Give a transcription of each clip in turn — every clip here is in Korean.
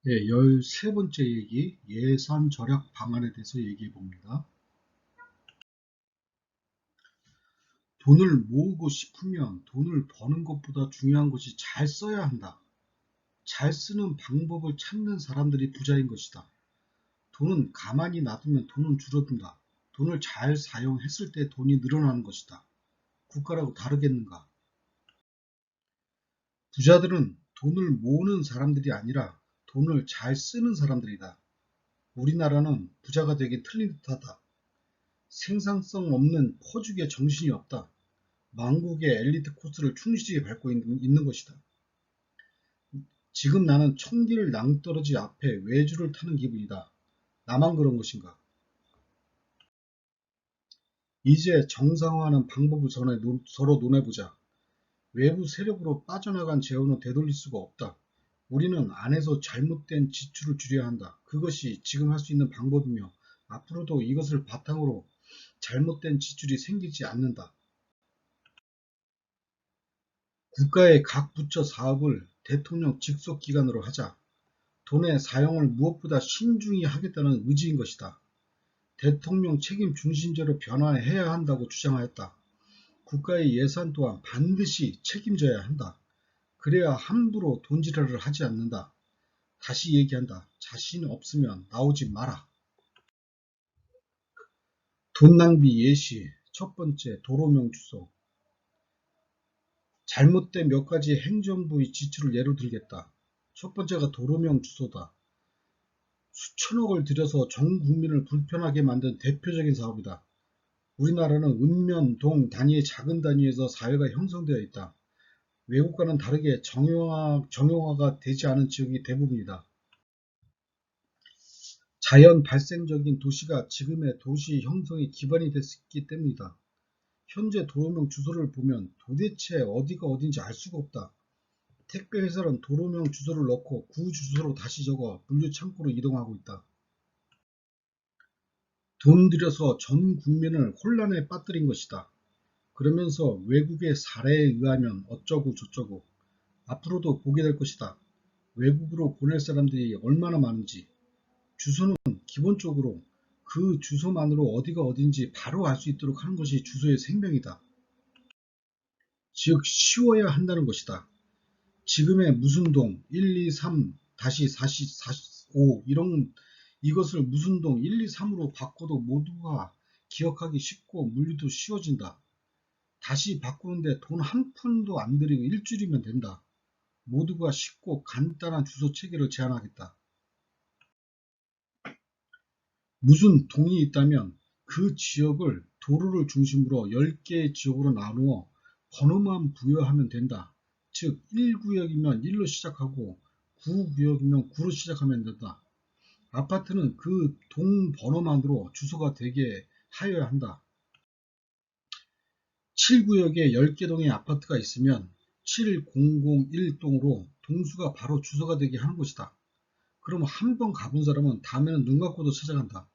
네, 13번째 얘기, 예산 절약 방안에 대해서 얘기해 봅니다. 돈을 모으고 싶으면 돈을 버는 것보다 중요한 것이 잘 써야 한다. 잘 쓰는 방법을 찾는 사람들이 부자인 것이다. 돈은 가만히 놔두면 돈은 줄어든다. 돈을 잘 사용했을 때 돈이 늘어나는 것이다. 국가라고 다르겠는가? 부자들은 돈을 모으는 사람들이 아니라 돈을 잘 쓰는 사람들이다. 우리나라는 부자가 되기 틀린 듯하다. 생산성 없는 포죽에 정신이 없다. 망국의 엘리트 코스를 충실히 밟고 있는 것이다. 지금 나는 천길 낭떠러지 앞에 외주를 타는 기분이다. 나만 그런 것인가? 이제 정상화하는 방법을 서로 논해보자. 외부 세력으로 빠져나간 재원은 되돌릴 수가 없다. 우리는 안에서 잘못된 지출을 줄여야 한다. 그것이 지금 할 수 있는 방법이며 앞으로도 이것을 바탕으로 잘못된 지출이 생기지 않는다. 국가의 각 부처 사업을 대통령 직속 기관으로 하자. 돈의 사용을 무엇보다 신중히 하겠다는 의지인 것이다. 대통령 책임 중심제로 변화해야 한다고 주장하였다. 국가의 예산 또한 반드시 책임져야 한다. 그래야 함부로 돈지랄을 하지 않는다. 다시 얘기한다. 자신 없으면 나오지 마라. 돈 낭비 예시. 첫 번째, 도로명 주소. 잘못된 몇 가지 행정부의 지출을 예로 들겠다. 첫 번째가 도로명 주소다. 수천억을 들여서 전 국민을 불편하게 만든 대표적인 사업이다. 우리나라는 읍면, 동 단위의 작은 단위에서 사회가 형성되어 있다. 외국과는 다르게 정형화가 되지 않은 지역이 대부분이다. 자연 발생적인 도시가 지금의 도시 형성의 기반이 됐기 때문이다. 현재 도로명 주소를 보면 도대체 어디가 어딘지 알 수가 없다. 택배회사는 도로명 주소를 넣고 구 주소로 다시 적어 물류창고로 이동하고 있다. 돈 들여서 전 국민을 혼란에 빠뜨린 것이다. 그러면서 외국의 사례에 의하면 어쩌고 저쩌고 앞으로도 보게 될 것이다. 외국으로 보낼 사람들이 얼마나 많은지. 주소는 기본적으로 그 주소만으로 어디가 어딘지 바로 알 수 있도록 하는 것이 주소의 생명이다. 즉 쉬워야 한다는 것이다. 지금의 무슨 동 123-445 이것을 무슨 동 123으로 바꿔도 모두가 기억하기 쉽고 물리도 쉬워진다. 다시 바꾸는데 돈 한 푼도 안 들이고 일주일이면 된다. 모두가 쉽고 간단한 주소 체계를 제안하겠다. 무슨 동이 있다면 그 지역을 도로를 중심으로 10개의 지역으로 나누어 번호만 부여하면 된다. 즉 1구역이면 1로 시작하고 9구역이면 9로 시작하면 된다. 아파트는 그 동 번호만으로 주소가 되게 하여야 한다. 7구역에 10개 동의 아파트가 있으면 7001동으로 동수가 바로 주소가 되게 하는 것이다. 그럼 한 번 가본 사람은 다음에는 눈 감고도 찾아간다.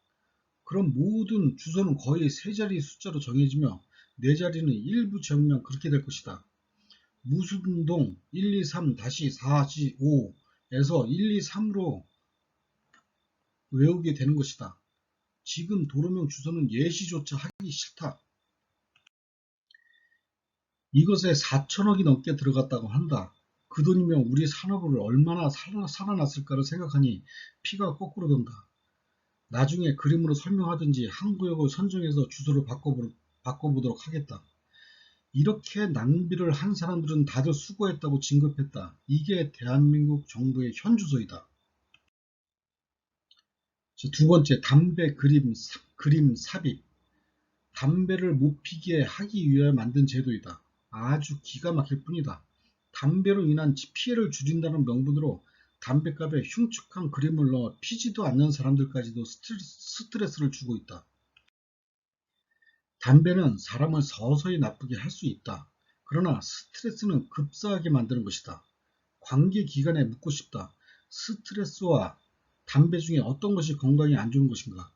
그럼 모든 주소는 거의 세 자리 숫자로 정해지며 네 자리는 일부 지역면 그렇게 될 것이다. 무슨 동 123-45에서 123으로 외우게 되는 것이다. 지금 도로명 주소는 예시조차 하기 싫다. 이것에 4천억이 넘게 들어갔다고 한다. 그 돈이면 우리 산업을 얼마나 살아났을까를 생각하니 피가 거꾸로 돈다. 나중에 그림으로 설명하든지 한 구역을 선정해서 주소를 바꿔보도록 하겠다. 이렇게 낭비를 한 사람들은 다들 수고했다고 진급했다. 이게 대한민국 정부의 현 주소이다. 두 번째, 담배 그림 삽입. 담배를 못 피게 하기 위해 만든 제도이다. 아주 기가 막힐 뿐이다. 담배로 인한 피해를 줄인다는 명분으로 담배값에 흉측한 그림을 넣어 피지도 않는 사람들까지도 스트레스를 주고 있다. 담배는 사람을 서서히 나쁘게 할 수 있다. 그러나 스트레스는 급사하게 만드는 것이다. 관계 기간에 묻고 싶다. 스트레스와 담배 중에 어떤 것이 건강에 안 좋은 것인가?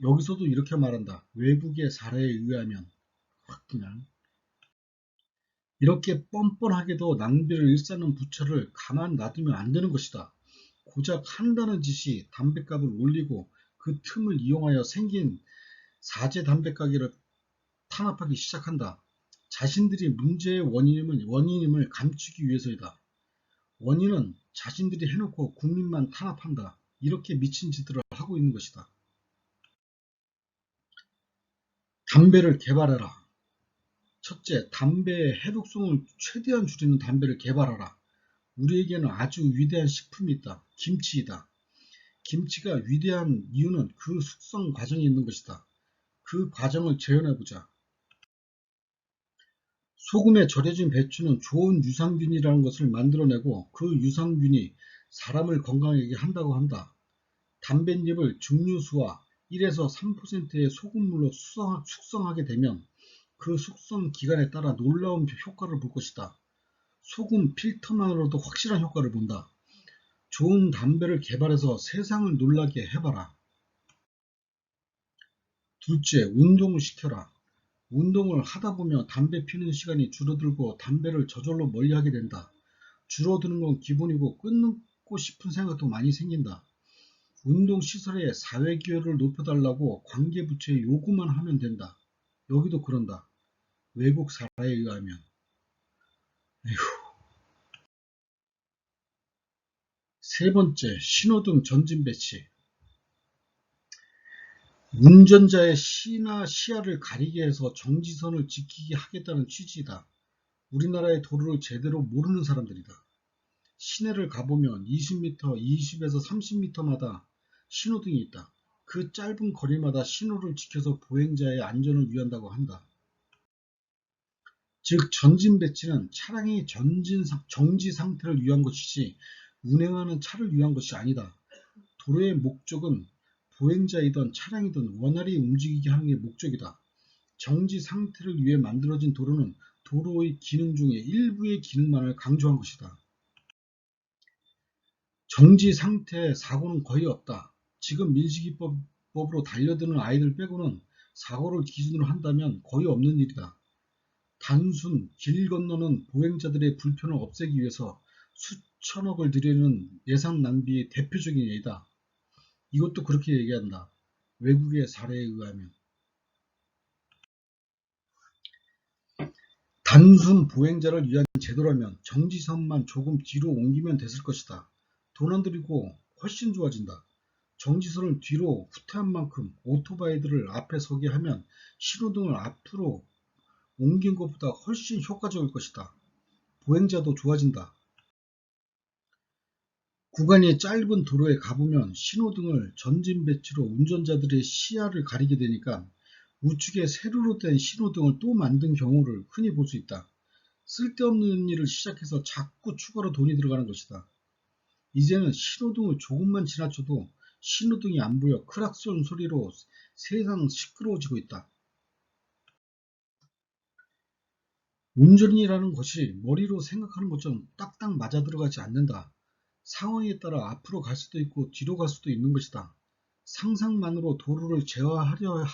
여기서도 이렇게 말한다. 외국의 사례에 의하면 그냥 이렇게 뻔뻔하게도 낭비를 일삼는 부처를 가만 놔두면 안 되는 것이다. 고작 한다는 짓이 담배값을 올리고 그 틈을 이용하여 생긴 사제 담배 가게를 탄압하기 시작한다. 자신들이 문제의 원인임을 감추기 위해서이다. 원인은 자신들이 해놓고 국민만 탄압한다. 이렇게 미친 짓들을 하고 있는 것이다. 담배를 개발해라. 첫째, 담배의 해독성을 최대한 줄이는 담배를 개발하라. 우리에게는 아주 위대한 식품이 있다. 김치이다. 김치가 위대한 이유는 그 숙성 과정에 있는 것이다. 그 과정을 재현해보자. 소금에 절여진 배추는 좋은 유산균이라는 것을 만들어내고 그 유산균이 사람을 건강하게 한다고 한다. 담뱃잎을 증류수와 1에서 3%의 소금물로 숙성하게 되면 그 숙성 기간에 따라 놀라운 효과를 볼 것이다. 소금 필터만으로도 확실한 효과를 본다. 좋은 담배를 개발해서 세상을 놀라게 해봐라. 둘째, 운동을 시켜라. 운동을 하다 보면 담배 피는 시간이 줄어들고 담배를 저절로 멀리하게 된다. 줄어드는 건 기본이고 끊고 싶은 생각도 많이 생긴다. 운동시설의 사회기여를 높여달라고 관계부처에 요구만 하면 된다. 여기도 그런다. 외국 사례에 의하면. 에휴. 세 번째, 신호등 전진 배치. 운전자의 시야를 가리게 해서 정지선을 지키게 하겠다는 취지이다. 우리나라의 도로를 제대로 모르는 사람들이다. 시내를 가보면 20m, 20에서 30m마다 신호등이 있다. 그 짧은 거리마다 신호를 지켜서 보행자의 안전을 위한다고 한다. 즉 전진 배치는 차량의 정지 상태를 위한 것이지 운행하는 차를 위한 것이 아니다. 도로의 목적은 보행자이든 차량이든 원활히 움직이게 하는 게 목적이다. 정지 상태를 위해 만들어진 도로는 도로의 기능 중에 일부의 기능만을 강조한 것이다. 정지 상태의 사고는 거의 없다. 지금 민식이법으로 달려드는 아이들 빼고는 사고를 기준으로 한다면 거의 없는 일이다. 단순 길 건너는 보행자들의 불편을 없애기 위해서 수천억을 들이는 예산 낭비의 대표적인 예이다. 이것도 그렇게 얘기한다. 외국의 사례에 의하면. 단순 보행자를 위한 제도라면 정지선만 조금 뒤로 옮기면 됐을 것이다. 돈 안 들이고 훨씬 좋아진다. 정지선을 뒤로 후퇴한 만큼 오토바이들을 앞에 서게 하면 신호등을 앞으로 옮긴 것보다 훨씬 효과적일 것이다. 보행자도 좋아진다. 구간이 짧은 도로에 가보면 신호등을 전진 배치로 운전자들의 시야를 가리게 되니까 우측에 세로로 된 신호등을 또 만든 경우를 흔히 볼 수 있다. 쓸데없는 일을 시작해서 자꾸 추가로 돈이 들어가는 것이다. 이제는 신호등을 조금만 지나쳐도 신호등이 안 보여 크락손 소리로 세상 시끄러워지고 있다. 운전이라는 것이 머리로 생각하는 것처럼 딱딱 맞아 들어가지 않는다. 상황에 따라 앞으로 갈 수도 있고 뒤로 갈 수도 있는 것이다. 상상만으로 도로를 제어하려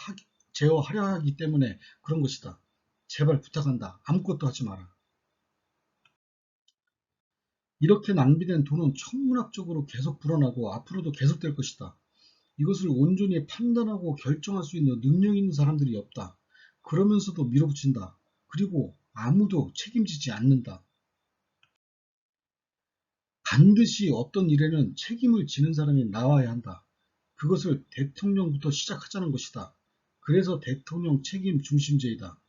하기 때문에 그런 것이다. 제발 부탁한다. 아무것도 하지 마라. 이렇게 낭비된 돈은 천문학적으로 계속 불어나고 앞으로도 계속될 것이다. 이것을 온전히 판단하고 결정할 수 있는 능력 있는 사람들이 없다. 그러면서도 밀어붙인다. 그리고 아무도 책임지지 않는다. 반드시 어떤 일에는 책임을 지는 사람이 나와야 한다. 그것을 대통령부터 시작하자는 것이다. 그래서 대통령 책임 중심제이다.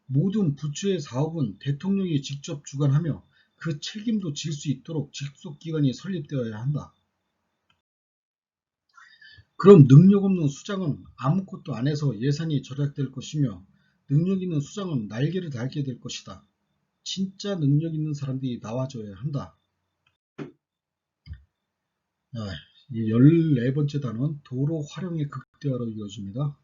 모든 부처의 사업은 대통령이 직접 주관하며 그 책임도 질 수 있도록 직속기관이 설립되어야 한다. 그럼 능력 없는 수장은 아무것도 안 해서 예산이 절약될 것이며 능력 있는 수장은 날개를 달게 될 것이다. 진짜 능력 있는 사람들이 나와줘야 한다. 이 14번째 단원 도로 활용의 극대화로 이어집니다.